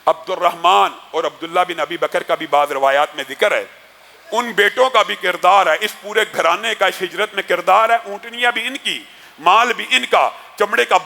عبد الرحمن اور عبداللہ بن ابی بکر کا بھی بعض روایات میں ذکر ہے، ان بیٹوں کا بھی کردار ہے، اس پورے گھرانے کا اس ہجرت میں کردار ہے۔ اونٹنیاں بھی ان کی، مال بھی ان کا، چمڑے کا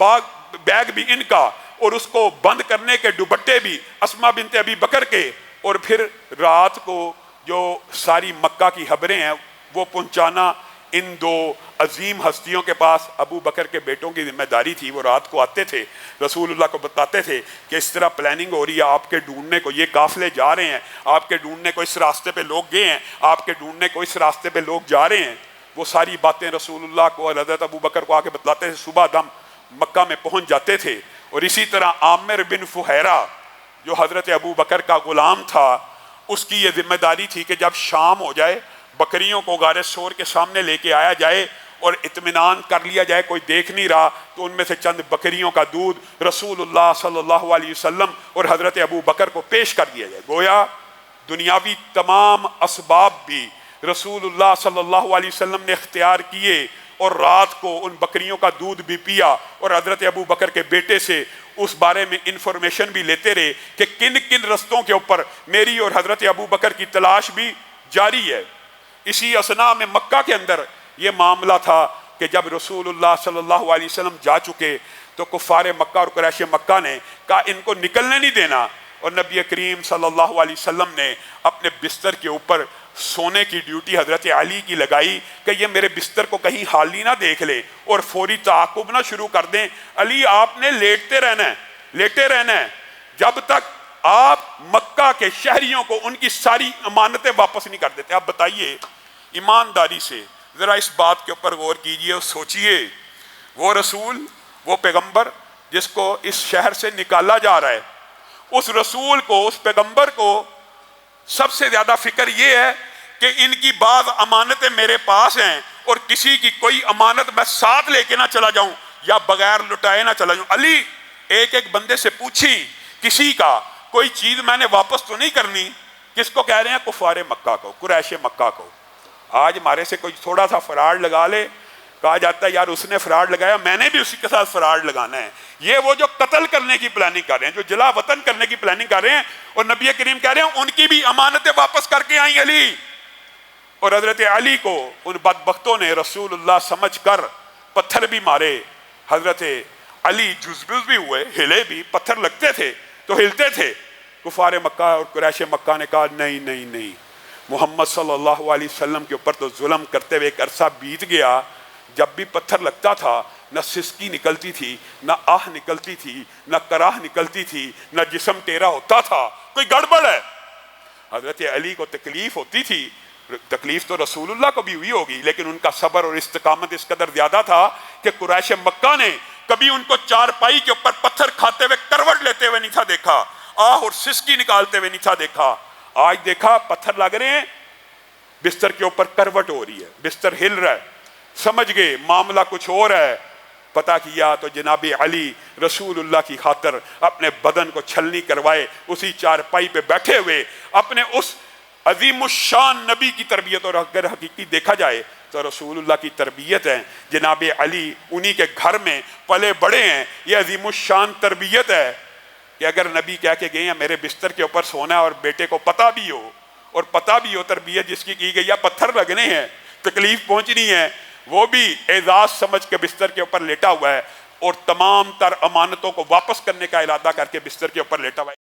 بیگ بھی ان کا، اور اس کو بند کرنے کے دوپٹے بھی اسماء بنت ابی بکر کے، اور پھر رات کو جو ساری مکہ کی خبریں ہیں وہ پہنچانا ان دو عظیم ہستیوں کے پاس ابو بکر کے بیٹوں کی ذمہ داری تھی۔ وہ رات کو آتے تھے، رسول اللہ کو بتاتے تھے کہ اس طرح پلاننگ ہو رہی ہے، آپ کے ڈھونڈنے کو یہ قافلے جا رہے ہیں، آپ کے ڈھونڈنے کو اس راستے پہ لوگ گئے ہیں، آپ کے ڈھونڈنے کو اس راستے پہ لوگ جا رہے ہیں۔ وہ ساری باتیں رسول اللہ کو اور حضرت ابو بکر کو آ کے بتلاتے تھے، صبح دم مکہ میں پہنچ جاتے تھے۔ اور اسی طرح عامر بن فہیرہ جو حضرت ابو بکر کا غلام تھا، اس کی یہ ذمہ داری تھی کہ جب شام ہو جائے بکریوں کو غار ثور کے سامنے لے کے آیا جائے اور اطمینان کر لیا جائے کوئی دیکھ نہیں رہا، تو ان میں سے چند بکریوں کا دودھ رسول اللہ صلی اللہ علیہ وسلم اور حضرت ابو بکر کو پیش کر دیا جائے۔ گویا دنیاوی تمام اسباب بھی رسول اللہ صلی اللہ علیہ وسلم نے اختیار کیے، اور رات کو ان بکریوں کا دودھ بھی پیا، اور حضرت ابو بکر کے بیٹے سے اس بارے میں انفارمیشن بھی لیتے رہے کہ کن کن رستوں کے اوپر میری اور حضرت ابو بکر کی تلاش بھی جاری ہے۔ اسی اثناء میں مکہ کے اندر یہ معاملہ تھا کہ جب رسول اللہ صلی اللہ علیہ وسلم جا چکے تو کفار مکہ اور قریش مکہ نے کہا ان کو نکلنے نہیں دینا، اور نبی کریم صلی اللہ علیہ وسلم نے اپنے بستر کے اوپر سونے کی ڈیوٹی حضرت علی کی لگائی کہ یہ میرے بستر کو کہیں حالی نہ دیکھ لے اور فوری تعاقب نہ شروع کر دیں۔ علی آپ نے لیٹتے رہنا ہے جب تک آپ مکہ کے شہریوں کو ان کی ساری امانتیں واپس نہیں کر دیتے۔ آپ بتائیے ایمانداری سے ذرا اس بات کے اوپر غور کیجئے اور سوچئے، وہ رسول، وہ پیغمبر جس کو اس شہر سے نکالا جا رہا ہے، اس رسول کو، اس پیغمبر کو سب سے زیادہ فکر یہ ہے کہ ان کی بعض امانتیں میرے پاس ہیں اور کسی کی کوئی امانت میں ساتھ لے کے نہ چلا جاؤں یا بغیر لٹائے نہ چلا جاؤں۔ علی ایک بندے سے پوچھی، کسی کا کوئی چیز میں نے واپس تو نہیں کرنی۔ کس کو کہہ رہے ہیں؟ کفار مکہ کو، قریش مکہ کو۔ آج ہمارے سے کوئی تھوڑا سا فراڈ لگا لے، کہا جاتا ہے یار اس نے فراڈ لگایا، میں نے بھی اسی کے ساتھ فراڈ لگانا ہے۔ یہ وہ جو قتل کرنے کی پلاننگ کر رہے ہیں، جو جلا وطن کرنے کی پلاننگ کر رہے ہیں، اور نبی کریم کہہ رہے ہیں ان کی بھی امانتیں واپس کر کے آئیں علی۔ اور حضرت علی کو ان بدبختوں نے رسول اللہ سمجھ کر پتھر بھی مارے۔ حضرت علی جزبز بھی ہوئے، ہلے بھی، پتھر لگتے تھے تو ہلتے تھے۔ کفار مکہ اور قریش مکہ نے کہا نہیں، محمد صلی اللہ علیہ وسلم کے اوپر تو ظلم کرتے ہوئے ایک عرصہ بیت گیا، جب بھی پتھر لگتا تھا نہ سسکی نکلتی تھی، نہ آہ نکلتی تھی، نہ کراہ نکلتی تھی، نہ جسم ٹیڑھا ہوتا تھا، کوئی گڑبڑ ہے۔ حضرت علی کو تکلیف ہوتی تھی، تکلیف تو رسول اللہ کو بھی ہوئی ہوگی، لیکن ان کا صبر اور استقامت اس قدر زیادہ تھا کہ قریش مکہ نے کبھی ان کو چارپائی کے اوپر پتھر کھاتے ہوئے کروٹ لیتے ہوئے نہیں تھا دیکھا، آہ اور سسکی نکالتے ہوئے نہیں تھا دیکھا۔ آج دیکھا پتھر لگ رہے ہیں، بستر کے اوپر کروٹ ہو رہی ہے، بستر ہل رہا ہے، سمجھ گئے معاملہ کچھ اور ہے۔ پتہ کیا تو جناب علی رسول اللہ کی خاطر اپنے بدن کو چھلنی کروائے، اسی چارپائی پہ بیٹھے ہوئے اپنے اس عظیم الشان نبی کی تربیت، اور اگر حقیقی دیکھا جائے تو رسول اللہ کی تربیت ہے جناب علی، انہی کے گھر میں پلے بڑے ہیں، یہ عظیم الشان تربیت ہے کہ اگر نبی کہہ کے گئے ہیں میرے بستر کے اوپر سونا ہے اور بیٹے کو پتہ بھی ہو، اور پتہ بھی ہو تربیت جس کی گئی ہے، پتھر لگنے ہیں، تکلیف پہنچنی ہے، وہ بھی اعزاز سمجھ کے بستر کے اوپر لیٹا ہوا ہے، اور تمام تر امانتوں کو واپس کرنے کا ارادہ کر کے بستر کے اوپر لیٹا ہوا ہے۔